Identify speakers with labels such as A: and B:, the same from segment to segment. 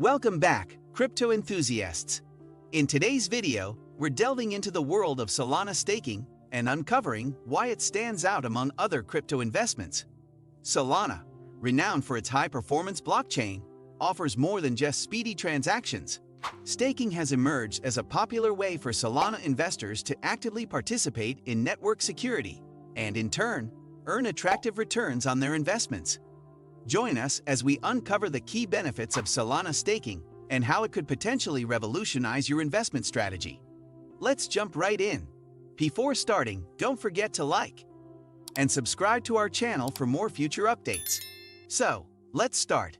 A: Welcome back, crypto enthusiasts. In today's video, we're delving into the world of Solana staking and uncovering why it stands out among other crypto investments. Solana, renowned for its high-performance blockchain, offers more than just speedy transactions. Staking has emerged as a popular way for Solana investors to actively participate in network security and, in turn, earn attractive returns on their investments. Join us as we uncover the key benefits of Solana staking and how it could potentially revolutionize your investment strategy. Let's jump right in. Before starting, don't forget to like and subscribe to our channel for more future updates. So, let's start.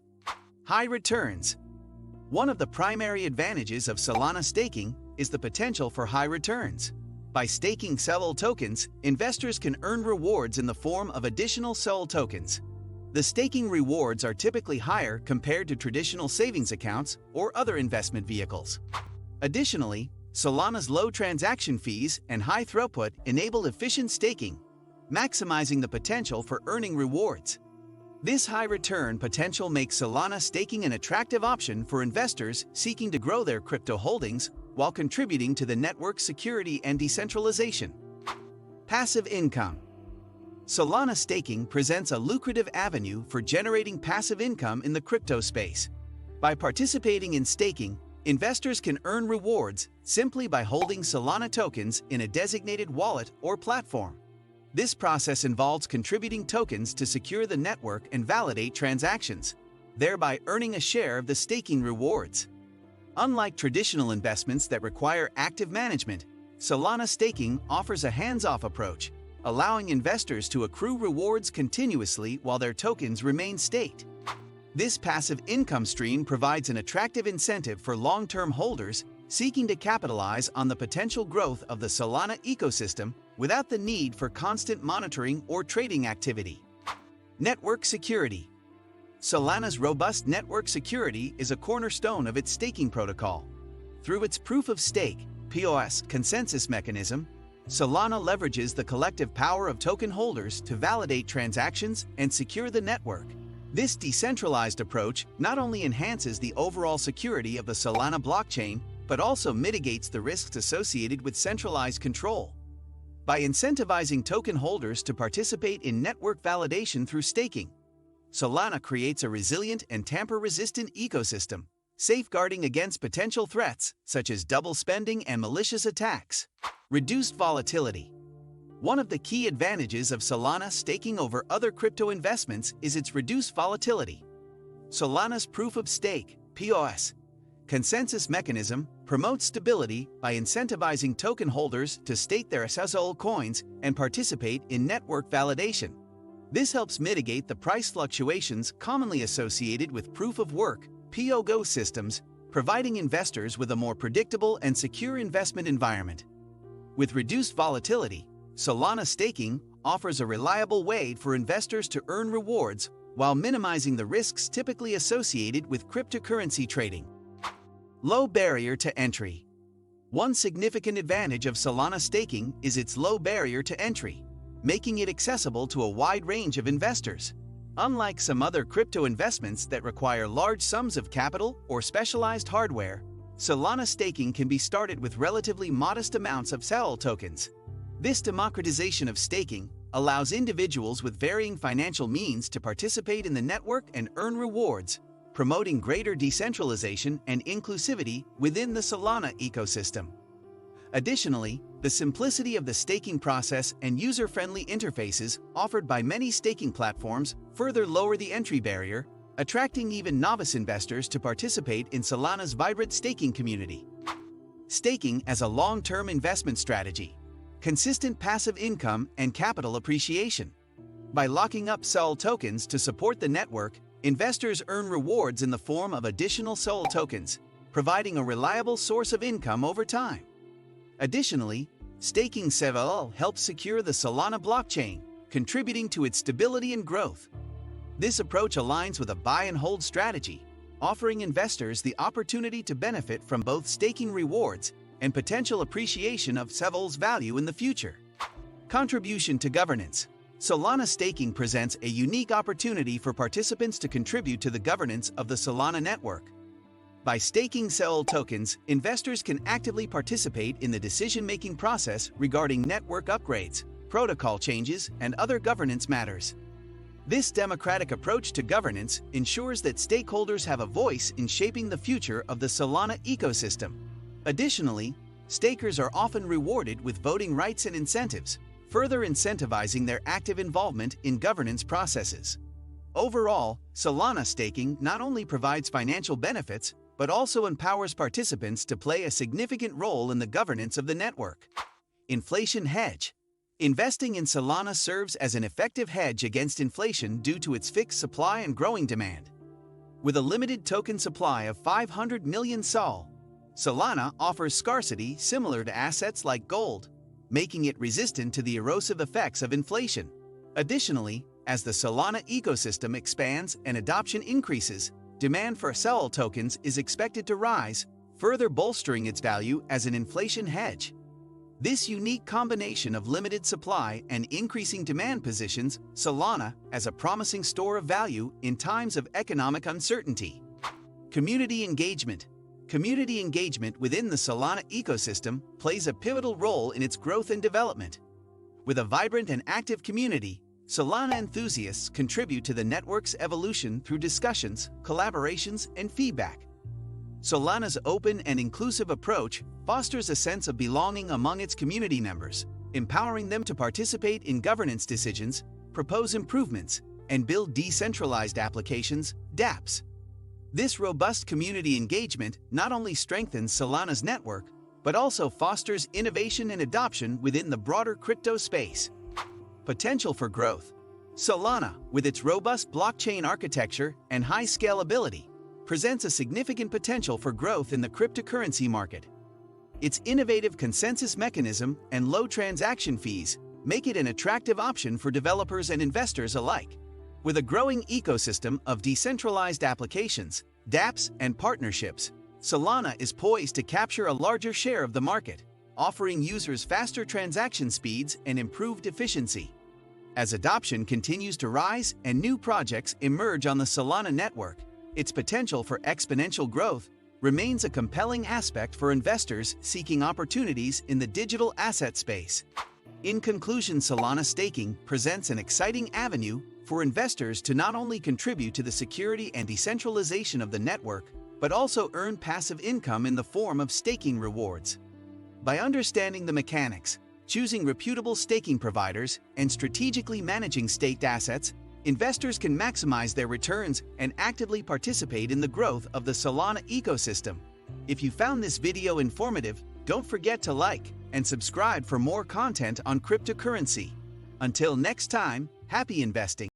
A: High returns. One of the primary advantages of Solana staking is the potential for high returns. By staking SOL tokens, investors can earn rewards in the form of additional SOL tokens. The staking rewards are typically higher compared to traditional savings accounts or other investment vehicles. Additionally, Solana's low transaction fees and high throughput enable efficient staking, maximizing the potential for earning rewards. This high return potential makes Solana staking an attractive option for investors seeking to grow their crypto holdings while contributing to the network's security and decentralization. Passive income. Solana staking presents a lucrative avenue for generating passive income in the crypto space. By participating in staking, investors can earn rewards simply by holding Solana tokens in a designated wallet or platform. This process involves contributing tokens to secure the network and validate transactions, thereby earning a share of the staking rewards. Unlike traditional investments that require active management, Solana staking offers a hands-off approach, allowing investors to accrue rewards continuously while their tokens remain staked. This passive income stream provides an attractive incentive for long-term holders seeking to capitalize on the potential growth of the Solana ecosystem without the need for constant monitoring or trading activity. Network security. Solana's robust network security is a cornerstone of its staking protocol. Through its proof-of-stake (POS) consensus mechanism, Solana leverages the collective power of token holders to validate transactions and secure the network. This decentralized approach not only enhances the overall security of the Solana blockchain, but also mitigates the risks associated with centralized control. By incentivizing token holders to participate in network validation through staking, Solana creates a resilient and tamper-resistant ecosystem, safeguarding against potential threats such as double spending and malicious attacks. Reduced volatility. One of the key advantages of Solana staking over other crypto investments is its reduced volatility. Solana's proof-of-stake (POS) consensus mechanism promotes stability by incentivizing token holders to stake their SOL coins and participate in network validation. This helps mitigate the price fluctuations commonly associated with proof-of-work (POGO) systems, providing investors with a more predictable and secure investment environment. With reduced volatility, Solana staking offers a reliable way for investors to earn rewards while minimizing the risks typically associated with cryptocurrency trading. Low barrier to entry. One significant advantage of Solana staking is its low barrier to entry, making it accessible to a wide range of investors. Unlike some other crypto investments that require large sums of capital or specialized hardware, Solana staking can be started with relatively modest amounts of SOL tokens. This democratization of staking allows individuals with varying financial means to participate in the network and earn rewards, promoting greater decentralization and inclusivity within the Solana ecosystem. Additionally, the simplicity of the staking process and user-friendly interfaces offered by many staking platforms further lower the entry barrier, attracting even novice investors to participate in Solana's vibrant staking community. Staking as a long-term investment strategy. Consistent passive income and capital appreciation. By locking up SOL tokens to support the network, investors earn rewards in the form of additional SOL tokens, providing a reliable source of income over time. Additionally, staking SOL helps secure the Solana blockchain, contributing to its stability and growth. This approach aligns with a buy-and-hold strategy, offering investors the opportunity to benefit from both staking rewards and potential appreciation of SOL's value in the future. Contribution to governance. Solana staking presents a unique opportunity for participants to contribute to the governance of the Solana network. By staking SOL tokens, investors can actively participate in the decision-making process regarding network upgrades, protocol changes, and other governance matters. This democratic approach to governance ensures that stakeholders have a voice in shaping the future of the Solana ecosystem. Additionally, stakers are often rewarded with voting rights and incentives, further incentivizing their active involvement in governance processes. Overall, Solana staking not only provides financial benefits, but also empowers participants to play a significant role in the governance of the network. Inflation hedge. Investing in Solana serves as an effective hedge against inflation due to its fixed supply and growing demand. With a limited token supply of 500 million SOL, Solana offers scarcity similar to assets like gold, making it resistant to the erosive effects of inflation. Additionally, as the Solana ecosystem expands and adoption increases, demand for SOL tokens is expected to rise, further bolstering its value as an inflation hedge. This unique combination of limited supply and increasing demand positions Solana as a promising store of value in times of economic uncertainty. Community engagement. Community engagement within the Solana ecosystem plays a pivotal role in its growth and development. With a vibrant and active community, Solana enthusiasts contribute to the network's evolution through discussions, collaborations, and feedback. Solana's open and inclusive approach fosters a sense of belonging among its community members, empowering them to participate in governance decisions, propose improvements, and build decentralized applications, dApps. This robust community engagement not only strengthens Solana's network, but also fosters innovation and adoption within the broader crypto space. Potential for growth. Solana, with its robust blockchain architecture and high scalability, presents a significant potential for growth in the cryptocurrency market. Its innovative consensus mechanism and low transaction fees make it an attractive option for developers and investors alike. With a growing ecosystem of decentralized applications, dApps, and partnerships, Solana is poised to capture a larger share of the market, offering users faster transaction speeds and improved efficiency. As adoption continues to rise and new projects emerge on the Solana network, its potential for exponential growth remains a compelling aspect for investors seeking opportunities in the digital asset space. In conclusion, Solana staking presents an exciting avenue for investors to not only contribute to the security and decentralization of the network, but also earn passive income in the form of staking rewards. By understanding the mechanics, choosing reputable staking providers, and strategically managing staked assets, investors can maximize their returns and actively participate in the growth of the Solana ecosystem. If you found this video informative, don't forget to like and subscribe for more content on cryptocurrency. Until next time, happy investing!